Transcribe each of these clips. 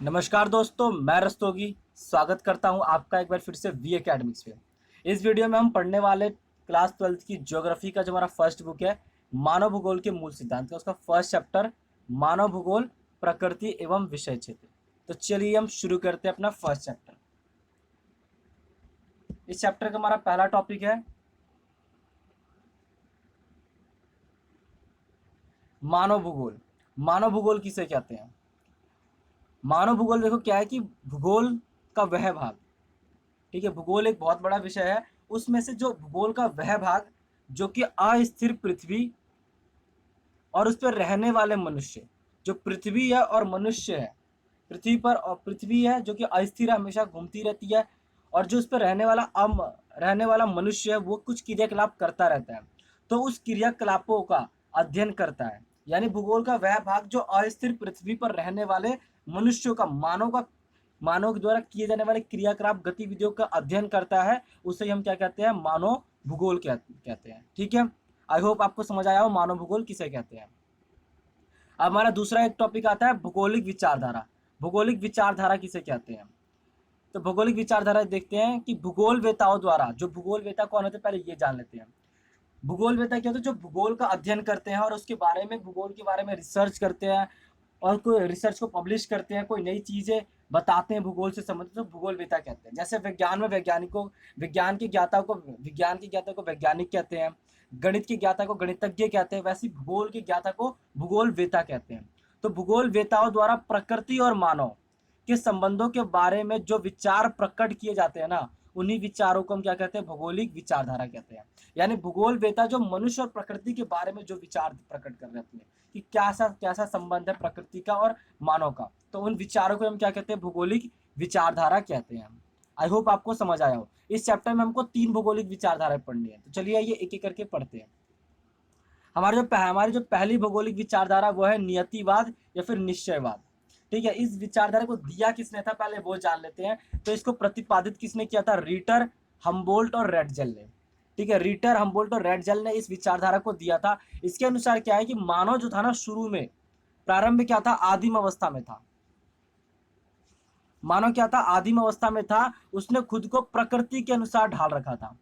नमस्कार दोस्तों, मैं रस्तोगी स्वागत करता हूं आपका एक बार फिर से वी एकेडमिक्स पे। इस वीडियो में हम पढ़ने वाले क्लास 12th की ज्योग्राफी का जो हमारा फर्स्ट बुक है मानव भूगोल के मूल सिद्धांत का उसका फर्स्ट चैप्टर मानव भूगोल प्रकृति एवं विषय क्षेत्र। तो चलिए हम शुरू करते हैं अपना फर्स्ट चैप्टर। इस चैप्टर का हमारा पहला टॉपिक है मानव भूगोल। मानव भूगोल किसे कहते हैं? मानव भूगोल देखो क्या है कि भूगोल का वह भाग, ठीक है, भूगोल एक बहुत बड़ा विषय है। उसमें से जो भूगोल का वह भाग जो कि अस्थिर पृथ्वी और उस पर रहने वाले मनुष्य, जो पृथ्वी है और मनुष्य है, पृथ्वी पर और पृथ्वी है जो कि अस्थिर हमेशा घूमती रहती है, और जो उस पर रहने वाला मनुष्य है वो कुछ क्रियाकलाप करता रहता है, तो उस क्रियाकलापों का अध्ययन करता है। यानी भूगोल का वह भाग जो अस्थिर पृथ्वी पर रहने वाले मनुष्यों का मानव के द्वारा किए जाने वाले क्रियाकलाप गतिविधियों का अध्ययन करता है, उसे हम क्या कहते हैं? मानव भूगोल कहते हैं। ठीक है, आई होप आपको समझ आया हो मानव भूगोल किसे कहते हैं। अब हमारा दूसरा एक टॉपिक आता है भौगोलिक विचारधारा। भौगोलिक विचारधारा किसे कहते हैं? तो भौगोलिक विचारधारा देखते हैं कि भूगोल वेताओं द्वारा, जो भूगोल वेता कौन होते हैं पहले ये जान लेते हैं। भूगोल वेता क्या होता है? जो भूगोल का अध्ययन करते हैं और उसके बारे में, भूगोल के बारे में रिसर्च करते हैं और कोई रिसर्च को पब्लिश करते हैं, कोई नई चीजें बताते हैं भूगोल से संबंधित, तो भूगोल वेता कहते हैं। जैसे विज्ञान में वैज्ञानिकों, विज्ञान के ज्ञाता को वैज्ञानिक कहते हैं, गणित के ज्ञाता को गणितज्ञ कहते हैं, वैसे भूगोल के ज्ञाता को भूगोल वेता कहते हैं। तो भूगोल वेताओं द्वारा प्रकृति और मानव के संबंधों के बारे में जो विचार प्रकट किए जाते हैं ना, उन्हीं विचारों को हम क्या कहते हैं? भौगोलिक विचारधारा कहते हैं। यानी भूगोल वेता जो मनुष्य और प्रकृति के बारे में जो विचार प्रकट कर रहे हैं कि कैसा कैसा संबंध है प्रकृति का और मानव का, तो उन विचारों को हम क्या कहते हैं? भौगोलिक विचारधारा कहते हैं। आई होप आपको समझ आया हो। इस चैप्टर में हमको 3 भौगोलिक विचारधाराएं पढ़नी है, तो चलिए ये एक एक करके पढ़ते हैं। हमारी जो पहली भौगोलिक विचारधारा वो है नियतिवाद या फिर निश्चयवाद। ठीक है, इस विचारधारा को दिया किसने था पहले वो जान लेते हैं। तो इसको प्रतिपादित किसने किया था? रीटर, हम्बोल्ट और रेडजल ने। ठीक है, रीटर, हम्बोल्ट और रेडजल ने इस विचारधारा को दिया था। इसके अनुसार क्या है कि मानव जो था ना, शुरू में प्रारंभ क्या था? आदिम अवस्था में था। मानव क्या था? आदिम अवस्था में था। उसने खुद को प्रकृति के अनुसार ढाल रखा था।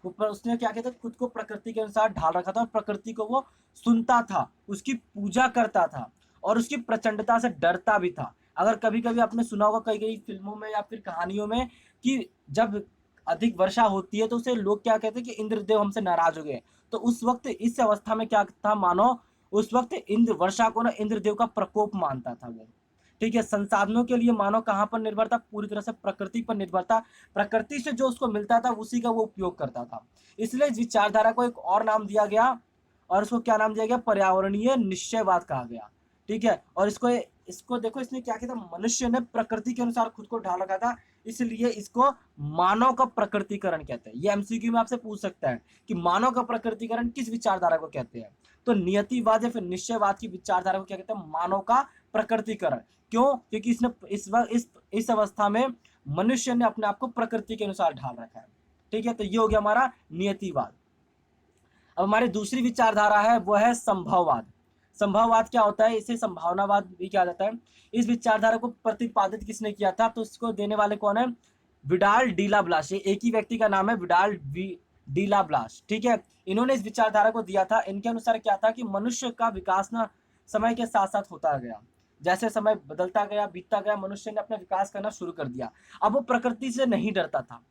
ऊपर उसने क्या किया था? खुद को प्रकृति के अनुसार ढाल रखा था और प्रकृति को वो सुनता था, उसकी पूजा करता था और उसकी प्रचंडता से डरता भी था। अगर कभी कभी आपने सुना होगा कई कई फिल्मों में या फिर कहानियों में कि जब अधिक वर्षा होती है तो उसे लोग क्या कहते हैं कि इंद्रदेव हमसे नाराज हो गए। तो उस वक्त इस अवस्था में क्या था मानो? उस वक्त इंद्र वर्षा को ना इंद्रदेव का प्रकोप मानता था वो। ठीक है, संसाधनों के लिए मानव कहाँ पर निर्भर था? पूरी तरह से प्रकृति पर निर्भर था। प्रकृति से जो उसको मिलता था उसी का वो उपयोग करता था। इसलिए इस विचारधारा को एक और नाम दिया गया, और उसको क्या नाम दिया गया? पर्यावरणीय निश्चयवाद कहा गया। ठीक है, और इसको इसको देखो, इसने क्या किया था? मनुष्य ने प्रकृति के अनुसार खुद को ढाल रखा था, इसलिए इसको मानव का प्रकृतिकरण कहते हैं। ये एमसीक्यू में आपसे पूछ सकता है कि मानव का प्रकृतिकरण किस विचारधारा को कहते हैं? तो नियतिवाद या फिर निश्चयवाद की विचारधारा को क्या कहते हैं? मानव का प्रकृतिकरण। क्यों? क्योंकि इसने इस अवस्था में मनुष्य ने अपने आप को प्रकृति के अनुसार ढाल रखा है। ठीक है, तो ये हो गया हमारा नियतिवाद। अब हमारी दूसरी विचारधारा है वो है संभववाद। संभववाद क्या होता है? इसे संभावनावाद भी कहा जाता है। इस विचारधारा को प्रतिपादित किसने किया था? तो इसको देने वाले कौन है? Vidal de la Blache. ये एक ही व्यक्ति का नाम है, विडाल डीला ब्लास। ठीक है, इन्होंने इस विचारधारा को दिया था। इनके अनुसार क्या था कि मनुष्य का विकास ना समय के साथ साथ होता गया। जैसे समय बदलता गया, बीतता गया, मनुष्य ने अपना विकास करना शुरू कर दिया। अब वो प्रकृति से नहीं डरता था,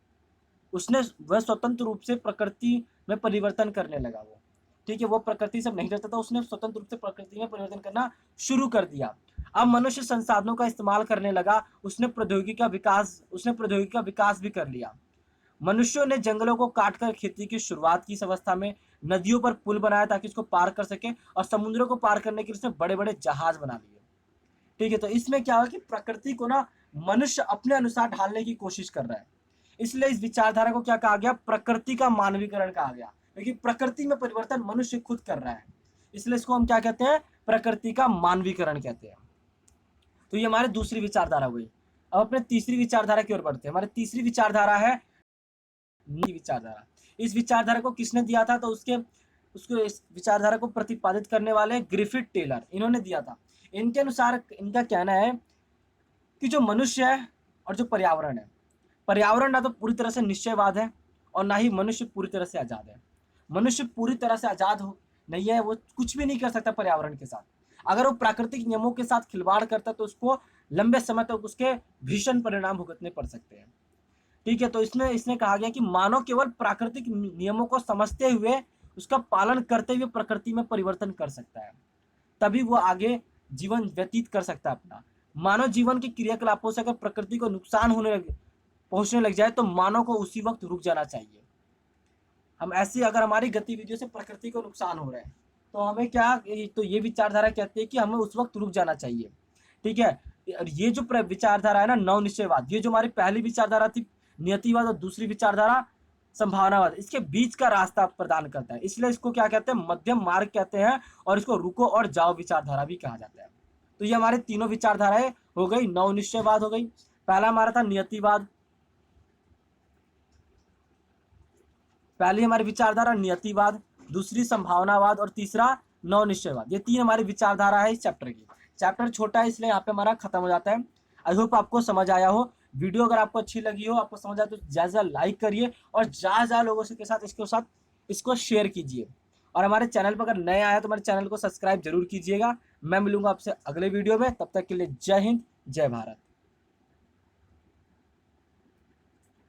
उसने वह स्वतंत्र रूप से प्रकृति में परिवर्तन करने लगा वो। ठीक है, वो प्रकृति से नहीं डरता था, उसने स्वतंत्र रूप से प्रकृति में परिवर्तन करना शुरू कर दिया। अब मनुष्य संसाधनों का इस्तेमाल करने लगा, उसने प्रौद्योगिकी का विकास भी कर लिया। मनुष्यों ने जंगलों को काटकर खेती की शुरुआत की। इस अवस्था में नदियों पर पुल बनाया ताकि इसको पार कर सके, और समुद्रों को पार करने के लिए उसने बड़े बड़े जहाज बना लिए। ठीक है, तो इसमें क्या हुआ कि प्रकृति को ना मनुष्य अपने अनुसार ढालने की कोशिश कर रहा है। इसलिए इस विचारधारा को क्या कहा गया? प्रकृति का मानवीकरण कहा गया, क्योंकि प्रकृति में परिवर्तन मनुष्य खुद कर रहा है। इसलिए इसको हम क्या कहते हैं? प्रकृति का मानवीकरण कहते हैं। तो ये हमारी दूसरी विचारधारा हुई। अब अपने तीसरी विचारधारा की ओर बढ़ते हैं। हमारी तीसरी विचारधारा है विचारधारा। इस विचारधारा को किसने दिया था? तो उसके उसको इस विचारधारा को प्रतिपादित करने वाले ग्रिफिथ टेलर, इन्होंने दिया था। इनके अनुसार इनका कहना है कि जो मनुष्य है और जो पर्यावरण है, पर्यावरण ना तो पूरी तरह से निश्चयवाद है और ना ही मनुष्य पूरी तरह से आजाद है। मनुष्य पूरी तरह से आजाद हो नहीं है, वो कुछ भी नहीं कर सकता पर्यावरण के साथ। अगर वो प्राकृतिक नियमों के साथ खिलवाड़ करता तो उसको लंबे समय तक उसके भीषण परिणाम भुगतने पड़ सकते हैं। ठीक है, तो इसमें इसने कहा गया कि मानव केवल प्राकृतिक नियमों को समझते हुए उसका पालन करते हुए प्रकृति में परिवर्तन कर सकता है, तभी वो आगे जीवन व्यतीत कर सकता है अपना। मानव जीवन के क्रियाकलापों से अगर प्रकृति को नुकसान पहुंचने लग जाए तो मानव को उसी वक्त रुक जाना चाहिए। हम ऐसी अगर हमारी गतिविधियों से प्रकृति को नुकसान हो रहा है तो हमें क्या, तो ये विचारधारा कहती है कि हमें उस वक्त रुक जाना चाहिए। ठीक है, और ये जो विचारधारा है ना नव निश्चयवाद, ये जो हमारी पहली विचारधारा थी नियतिवाद और दूसरी विचारधारा संभावनावाद, इसके बीच का रास्ता प्रदान करता है, इसलिए इसको क्या कहते हैं, मध्यम मार्ग कहते हैं, और इसको रुको और जाओ विचारधारा भी कहा जाता है। तो ये हमारे तीनों विचारधाराएं हो गई। नव निश्चयवाद हो गई, पहला हमारा था नियतिवाद, पहली हमारी विचारधारा नियतिवाद, दूसरी संभावनावाद और तीसरा नव निश्चयवाद। ये तीन हमारी विचारधारा है इस चैप्टर की। चैप्टर छोटा है इसलिए यहाँ पे हमारा खत्म हो जाता है। आई होप आपको समझ आया हो। वीडियो अगर आपको अच्छी लगी हो, आपको समझ आया तो ज्यादा लाइक करिए और ज्यादा लोगों के साथ इसको शेयर कीजिए। और हमारे चैनल पर अगर नए आया तो हमारे चैनल को सब्सक्राइब जरूर कीजिएगा। मैं मिलूंगा आपसे अगले वीडियो में, तब तक के लिए जय हिंद, जय भारत।